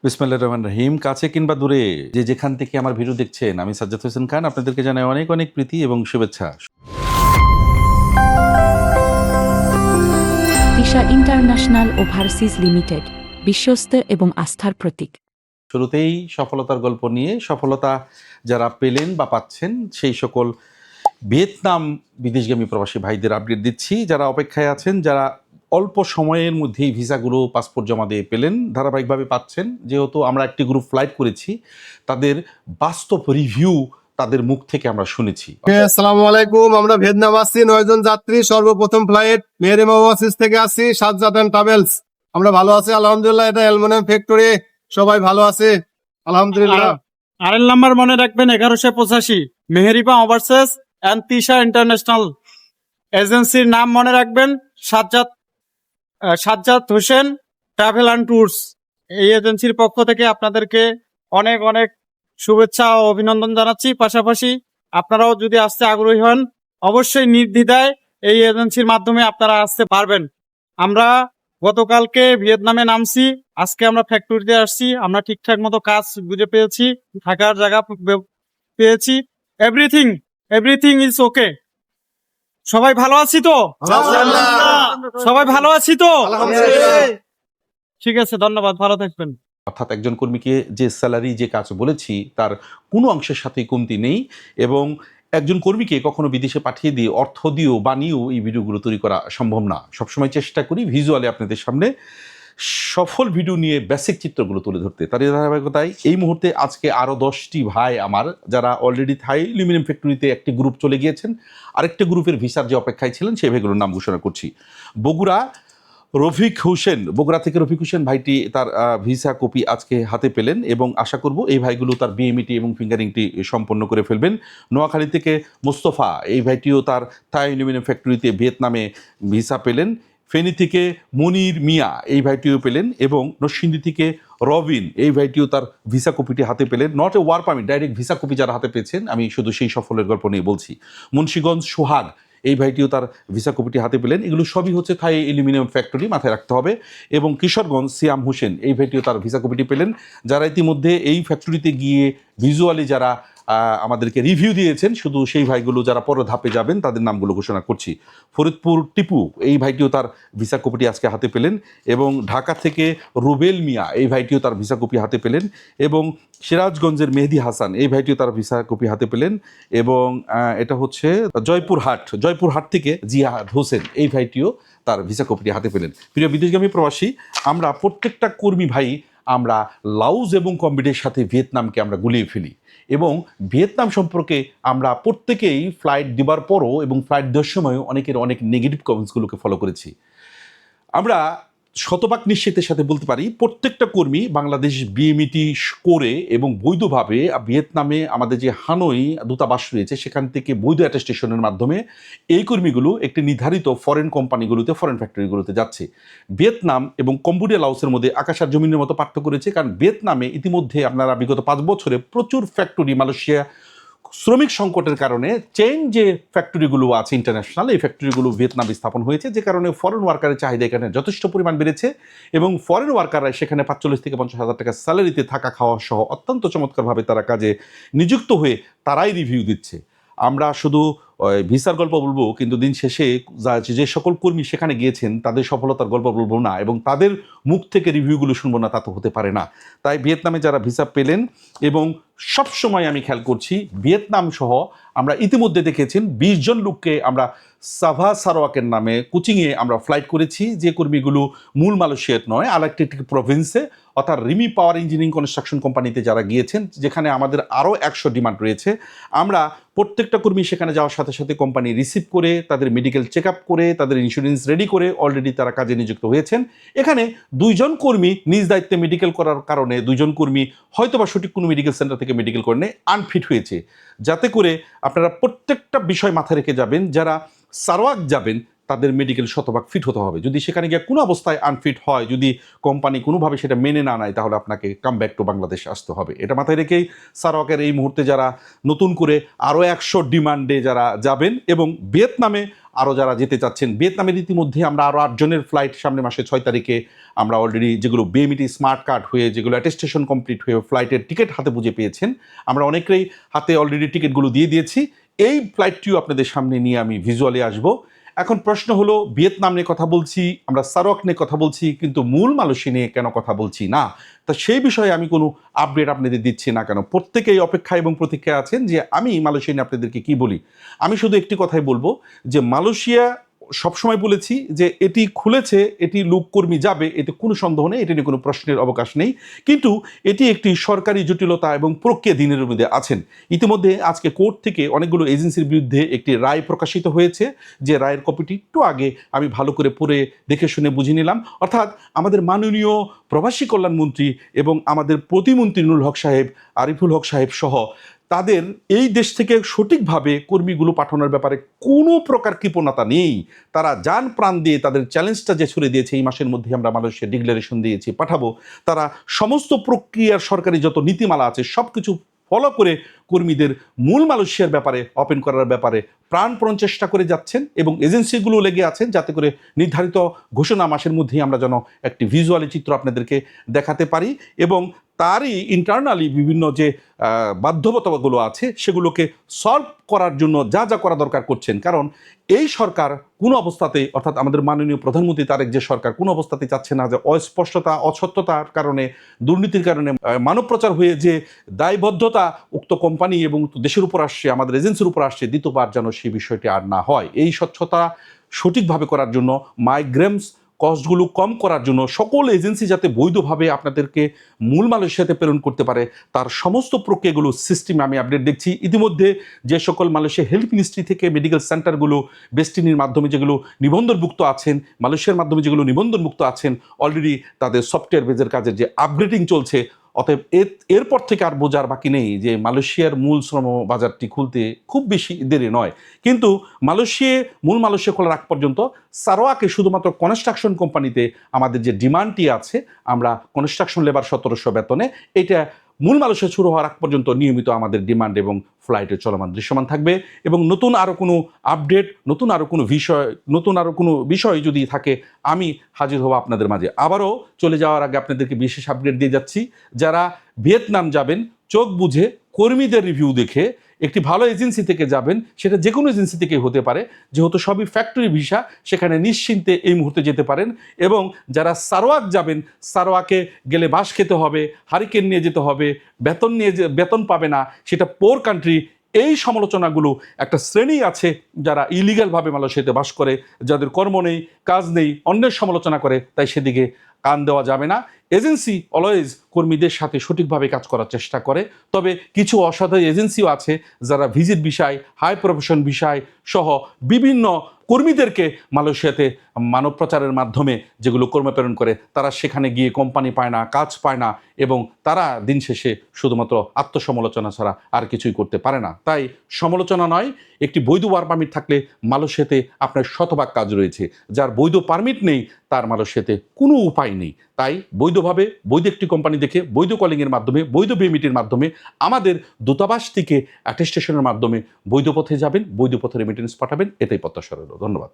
বিসমিল্লাহির রহমানির রহিম। কাছে কিংবা দূরে যে যেখান থেকে আমার ভিডিও দেখছেন, আমি সাজ্জাদ হোসেন খান আপনাদেরকে জানাই অনেক অনেক প্রীতি এবং শুভেচ্ছা। তিশা ইন্টারন্যাশনাল ওভারসিজ লিমিটেড, বিশ্বস্ত এবং আস্থার প্রতীক। শুরুতেই সফলতার গল্প নিয়ে সফলতা যারা পেলেন বা পাচ্ছেন সেই সকল ভিয়েতনাম বিদেশগামী প্রবাসী ভাইদের আপডেট দিচ্ছি, যারা অপেক্ষায় আছেন, যারা অল্প সময়ের মধ্যেই ভিসাগুলো পাসপোর্ট জমা দিয়ে পেলেন, ধারাবাহিকভাবে পাচ্ছেন। যেহেতু আমরা একটি গ্রুপ ফ্লাইট করেছি, তাদের বাস্তব রিভিউ তাদের মুখ থেকে আমরা শুনেছি। আসসালামু আলাইকুম। আমরা ভিয়েতনাম আসছি 9 জন যাত্রী, সর্বপ্রথম ফ্লাইট মেহেরিমা ওভারসিজ থেকে আসছি, সাজ্জাদ এন্ড ট্রাভেলস। আমরা ভালো আছি আলহামদুলিল্লাহ। এটা অ্যালুমিনিয়াম ফ্যাক্টরি, সবাই ভালো আছে আলহামদুলিল্লাহ। আরএল নাম্বার মনে রাখবেন 1185, Meherima overseas and Tisha international. এজেন্সির নাম মনে রাখবেন Sajjad Hossain travel and tours. এই এজেন্সির পক্ষ থেকে আপনাদেরকে অনেক অনেক শুভেচ্ছা ও অভিনন্দন জানাচ্ছি। পাশাপাশি আপনারাও যদি আসতে আগ্রহী হন, অবশ্যই নির্দ্বিধায় এই এজেন্সির মাধ্যমে আপনারা আসতে পারবেন। আমরা গতকালকে ভিয়েতনামে নামছি, আজকে আমরা ফ্যাক্টরিতে আসছি। আমরা ঠিকঠাক মতো কাজ বুঝে পেয়েছি, থাকার জায়গা পেয়েছি। Everything is okay. সবাই ভালো আছি তো? সবাই ভালো আছি তো? ঠিক আছে, ধন্যবাদ, ভালো থাকবেন। অর্থাৎ একজন কর্মীকে যে স্যালারি, যে কাজ বলেছি তার কোনো অংশের সাথেই কমতি নেই, এবং একজন কর্মীকে কখনো বিদেশে পাঠিয়ে দিয়ে অর্থ দিয়েও বানিয়েও এই ভিডিওগুলো তৈরি করা সম্ভব না। সবসময় চেষ্টা করি ভিজুয়ালি আপনাদের সামনে সফল ভিডিও নিয়ে বেসিক চিত্রগুলো তুলে ধরতে। তার ধারাবাহিকতায় এই মুহূর্তে আজকে আরও 10টি ভাই আমার, যারা অলরেডি থাই অ্যালুমিনিয়াম ফ্যাক্টরিতে একটি গ্রুপ চলে গিয়েছেন, আরেকটি গ্রুপের ভিসার যে অপেক্ষায় ছিলেন সেই ভাইগুলোর নাম ঘোষণা করছি। বগুড়া থেকে রফিক হোসেন ভাইটি তার ভিসা কপি আজকে হাতে পেলেন, এবং আশা করব এই ভাইগুলো তার বিএমইটি এবং ফিঙ্গারিংটি সম্পন্ন করে ফেলবেন। নোয়াখালী থেকে মোস্তফা, এই ভাইটিও তার থাই অ্যালুমিনিয়াম ফ্যাক্টরিতে ভিয়েতনামে ভিসা পেলেন। ফেনী থেকে মনির মিয়া, এই ভাইটিও পেলেন, এবং নরসিংদী থেকে রবিন, এই ভাইটিও তার ভিসা কপিটি হাতে পেলেন। Not a war permit, direct visa copy যারা হাতে পেয়েছেন, আমি শুধু সেই সফলের গল্প নিয়ে বলছি। মুন্সিগঞ্জ সোহাগ, এই ভাইটিও তার ভিসা কপিটি হাতে পেলেন। এগুলো সবই হচ্ছে থাই অ্যালুমিনিয়াম ফ্যাক্টরি, মাথায় রাখতে হবে। এবং কিশোরগঞ্জ সিয়াম হোসেন, এই ভাইটিও তার ভিসা কপিটি পেলেন। যারা ইতিমধ্যে এই ফ্যাক্টরিতে গিয়ে ভিজুয়ালি যারা আমাদেরকে রিভিউ দিয়েছেন, শুধু সেই ভাইগুলো যারা পরের ধাপে যাবেন তাদের নামগুলো ঘোষণা করছি। ফরিদপুর টিপু, এই ভাইটিও তার ভিসা কপিটি আজকে হাতে পেলেন। এবং ঢাকা থেকে রুবেল মিয়া, এই ভাইটিও তার ভিসা কপি হাতে পেলেন। এবং সিরাজগঞ্জের মেহেদি হাসান, এই ভাইটিও তার ভিসা কপি হাতে পেলেন। এবং এটা হচ্ছে জয়পুরহাট থেকে জিয়াদ হোসেন, এই ভাইটিও তার ভিসা কপিটি হাতে পেলেন। প্রিয় বিদেশগামী প্রবাসী, আমরা প্রত্যেকটা কর্মী ভাই আমরা লাউজ এবং কম্বিডের সাথে ভিয়েতনামকে আমরা গুলিয়ে ফেলি, এবং ভিয়েতনাম সম্পর্কে আমরা প্রত্যেকেই ফ্লাইট দেবার পরও এবং ফ্লাইট দেওয়ার সময়ও অনেকের অনেক নেগেটিভ কমেন্টসগুলোকে ফলো করেছি। আমরা শতভাগ নিশ্চিতের সাথে বলতে পারি প্রত্যেকটা কর্মী বাংলাদেশ বিএমইটি করে এবং বৈধভাবে ভিয়েতনামে আমাদের যে হানই দূতাবাস রয়েছে সেখান থেকে বৈধ অ্যাটেস্টেশনের মাধ্যমে এই কর্মীগুলো একটি নির্ধারিত ফরেন কোম্পানিগুলোতে, ফরেন ফ্যাক্টরিগুলোতে যাচ্ছে। ভিয়েতনাম এবং কম্বোডিয়া, লাওসের মধ্যে আকাশ আর জমিনের মতো পার্থক্য রয়েছে, কারণ ভিয়েতনামে ইতিমধ্যে আপনারা বিগত 5 বছরে প্রচুর ফ্যাক্টরি, মালয়েশিয়া শ্রমিক সংকটের কারণে চেইন যে ফ্যাক্টরিগুলো আছে ইন্টারন্যাশনাল, এই ফ্যাক্টরিগুলো ভিয়েতনামে স্থাপন হয়েছে, যে কারণে ফরেন ওয়ার্কারের চাহিদা এখানে যথেষ্ট পরিমাণ বেড়েছে, এবং ফরেন ওয়ার্কাররা সেখানে 45 থেকে 50 হাজার টাকা স্যালারিতে থাকা খাওয়া সহ অত্যন্ত চমৎকারভাবে তারা কাজে নিযুক্ত হয়ে তারাই রিভিউ দিচ্ছে। আমরা শুধু ভিসার গল্প বলবো, কিন্তু দিন শেষে যে সকল কর্মী সেখানে গিয়েছেন তাদের সফলতার গল্প বলবো না, এবং তাদের মুখ থেকে রিভিউগুলো শুনবো না, তা তো হতে পারে না। তাই ভিয়েতনামে যারা ভিসা পেলেন, এবং সবসময় আমি খেয়াল করছি ভিয়েতনাম সহ আমরা ইতিমধ্যে দেখেছেন 20 জন লোককে আমরা সাভা সারোয়াকের নামে কোচিংয়ে আমরা ফ্লাইট করেছি, যে কর্মীগুলো মূল মালয়েশিয়াত নয়, আরেকটি প্রভিন্সে, অর্থাৎ রিমি পাওয়ার ইঞ্জিনিয়ারিং কনস্ট্রাকশন কোম্পানিতে যারা গিয়েছেন, যেখানে আমাদের আরও 100 ডিমান্ড রয়েছে। আমরা প্রত্যেকটা কর্মী সেখানে যাওয়ার সাথে সাথে কোম্পানি রিসিভ করে, তাদের মেডিকেল চেক আপ করে, তাদের ইন্স্যুরেন্স রেডি করে অলরেডি তারা কাজে নিযুক্ত হয়েছেন। এখানে 2 জন কর্মী নিজ দায়িত্বে মেডিকেল করার কারণে 2 জন কর্মী হয়তোবা সঠিক কোনো মেডিকেল সেন্টার থেকে মেডিকেল করে আনফিট হয়েছে। যাতে করে আপনারা প্রত্যেকটা বিষয় মাথায় রেখে যাবেন, যারা সারোয়াক যাবেন তাদের মেডিকেল শতভাগ ফিট হতে হবে। যদি সেখানে গিয়ে কোনো অবস্থায় আনফিট হয়, যদি কোম্পানি কোনোভাবে সেটা মেনে না নেয়, তাহলে আপনাকে কাম ব্যাক টু বাংলাদেশ আসতে হবে। এটা মাথায় রেখেই সারোয়াকের এই মুহূর্তে যারা নতুন করে আরও 100 ডিমান্ডে যারা যাবেন, এবং ভিয়েতনামে আরও যারা যেতে চাচ্ছেন, ভিয়েতনামের ইতিমধ্যে আমরা আরও 8 জনের ফ্লাইট সামনের মাসে 6 তারিখে আমরা অলরেডি, যেগুলো বিএমইটি স্মার্ট কার্ড হয়ে, যেগুলো অ্যাটেস্টেশন কমপ্লিট হয়ে ফ্লাইটের টিকিট হাতে বুঝে পেয়েছেন, আমরা অনেকেই হাতে অলরেডি টিকিটগুলো দিয়ে দিয়েছি। এই ফ্লাইটটিও আপনাদের সামনে নিয়ে আমি ভিজুয়ালি আসব। এখন প্রশ্ন হলো, ভিয়েতনাম নিয়ে কথা বলছি, আমরা সারোয়াক নিয়ে কথা বলছি, কিন্তু মূল মালয়েশিয়া নিয়ে কেন কথা বলছি না? তা সেই বিষয়ে আমি কোনো আপডেট আপনাদের দিচ্ছি না কেন? প্রত্যেকেই অপেক্ষা এবং প্রতীক্ষা আছেন যে আমি মালয়েশিয়া নিয়ে আপনাদেরকে কি বলি। আমি শুধু একটি কথাই বলবো যে মালয়েশিয়া সবসময় বলেছি যে এটি খুলেছে, এটি লোককর্মী যাবে, এতে কোনো সন্দেহ নেই, এটি নিয়ে কোনো প্রশ্নের অবকাশ নেই। কিন্তু এটি একটি সরকারি জটিলতা এবং প্রক্রিয়া দিনের মধ্যে আছেন। ইতিমধ্যে আজকে কোর্ট থেকে অনেকগুলো এজেন্সির বিরুদ্ধে একটি রায় প্রকাশিত হয়েছে, যে রায়ের কপিটি একটু আগে আমি ভালো করে পড়ে দেখে শুনে বুঝে নিলাম। অর্থাৎ আমাদের মাননীয় প্রবাসী কল্যাণমন্ত্রী এবং আমাদের প্রতিমন্ত্রী নুরুল হক সাহেব, আরিফুল হক সাহেব সহ তাদের এই দেশ থেকে সঠিকভাবে কর্মীগুলো পাঠানোর ব্যাপারে কোনো প্রকার কৃপণতা নেই। তারা যান প্রাণ দিয়ে তাদের চ্যালেঞ্জটা যে ছুড়ে দিয়েছে, এই মাসের মধ্যে আমরা মালয়েশিয়া ডিক্লারেশন দিয়েছি পাঠাবো, তারা সমস্ত প্রক্রিয়ার সরকারি যত নীতিমালা আছে সব কিছু ফলো করে কর্মীদের মূল মালয়েশিয়ার ব্যাপারে ওপেন করার ব্যাপারে প্রাণপণ চেষ্টা করে যাচ্ছেন, এবং এজেন্সিগুলো লেগে আছেন যাতে করে নির্ধারিত ঘোষণা মাসের মধ্যেই আমরা যেন একটি ভিজুয়ালি চিত্র আপনাদেরকে দেখাতে পারি, এবং তারই ইন্টারনালি বিভিন্ন যে বাধ্যবাধকতাগুলো আছে সেগুলোকে সলভ করার জন্য যা যা করা দরকার করছেন। কারণ এই সরকার কোনো অবস্থাতেই, অর্থাৎ আমাদের মাননীয় প্রধানমন্ত্রী তারেক যে সরকার, কোনো অবস্থাতেই চাচ্ছে না যে অস্পষ্টতা, অসত্যতার কারণে, দুর্নীতির কারণে মানব প্রচার হয়ে যে দায়বদ্ধতা উক্ত কোম্পানি এবং দেশের উপর আসছে, আমাদের এজেন্সির উপর আসছে, দ্বিতীয়বার যেন সেই বিষয়টি আর না হয়। এই স্বচ্ছতা সঠিকভাবে করার জন্য, মাইগ্রেন্টস কস্টগুলো কম করার জন্য, সকল এজেন্সি যাতে বৈধভাবে আপনাদেরকে মূল মালয়েশিয়াতে প্রেরণ করতে পারে, তার সমস্ত প্রক্রিয়াগুলো সিস্টেমে আমি আপডেট দেখছি। ইতিমধ্যে যে সকল মালয়েশিয়া হেলথ মিনিস্ট্রি থেকে মেডিকেল সেন্টারগুলো বেস্টিনির মাধ্যমে যেগুলো নিবন্ধনমুক্ত আছেন, মালয়েশিয়ার মাধ্যমে যেগুলো নিবন্ধনমুক্ত আছেন, অলরেডি তাদের সফটওয়্যার বেজের কাজের যে আপগ্রেডিং চলছে। অতএব এরপর থেকে আর বোঝার বাকি নেই যে মালয়েশিয়ার মূল শ্রম বাজারটি খুলতে খুব বেশি দেরি নয়। কিন্তু মূল মালয়েশিয়া খোলার আগ পর্যন্ত সারোয়াকে শুধুমাত্র কনস্ট্রাকশন কোম্পানিতে আমাদের যে ডিমান্ডটি আছে, আমরা কনস্ট্রাকশন লেবার 1700 বেতনে, এটা মূল মালয়েশিয়া শুরু হওয়ার আগ পর্যন্ত নিয়মিত আমাদের ডিমান্ড এবং ফ্লাইটে চলমান দৃশ্যমান থাকবে। এবং নতুন আরও কোনো আপডেট, নতুন আরও কোনো বিষয় যদি থাকে, আমি হাজির হব আপনাদের মাঝে। আবারও চলে যাওয়ার আগে আপনাদেরকে বিশেষ আপডেট দিয়ে যাচ্ছি, যারা ভিয়েতনাম যাবেন চোখ বুঝে কর্মীদের রিভিউ দেখে একটি ভালো এজেন্সি থেকে যাবেন, সেটা যে কোনো এজেন্সি থেকে হতে পারে, যেহেতু সবই ফ্যাক্টরি ভিসা, সেখানে নিশ্চিন্তে এই মুহূর্তে যেতে পারেন। এবং যারা সারোয়াক যাবেন, সারোয়াকে গেলে বাস খেতে হবে, হারিকেন নিয়ে যেতে হবে, বেতন পাবে না, সেটা পোর কান্ট্রি। এই সমালোচনাগুলো একটা শ্রেণী আছে যারা ইলিগালভাবে মালয়েশিয়াতে বাস করে, যাদের কর্ম নেই, কাজ নেই, অন্যের সমালোচনা করে, তাই সেদিকে কান দেওয়া যাবে না। এজেন্সি অলওয়েজ কর্মীদের সাথে সঠিকভাবে কাজ করার চেষ্টা করে, তবে কিছু অসাধু এজেন্সিও আছে যারা ভিজিট বিষয়, হাই প্রফেশন বিষয় সহ বিভিন্ন কর্মীদেরকে মালয়েশিয়াতে মানব প্রচারের মাধ্যমে যেগুলো কর্মী প্রেরণ করে, তারা সেখানে গিয়ে কোম্পানি পায় না, কাজ পায় না, এবং তারা দিন শেষে শুধুমাত্র আত্মসমালোচনা ছাড়া আর কিছুই করতে পারে না। তাই সমালোচনা নয়, একটি বৈধ ওয়ার্ক পারমিট থাকলে মালয়েশিয়াতে আপনার শতভাগ কাজ রয়েছে। যার বৈধ পারমিট নেই তার মালয়েশিয়াতে কোনো উপায় নেই। তাই বৈধভাবে, বৈধ একটি কোম্পানি দেখে, বৈধ কলিংয়ের মাধ্যমে, বৈধ বিএমইটির মাধ্যমে, আমাদের দূতাবাস থেকে অ্যাটেস্টেশনের মাধ্যমে বৈধ পথে যাবেন, বৈধ পথে রেমিটেন্স পাঠাবেন, এটাই প্রত্যাশা রইল। ধন্যবাদ।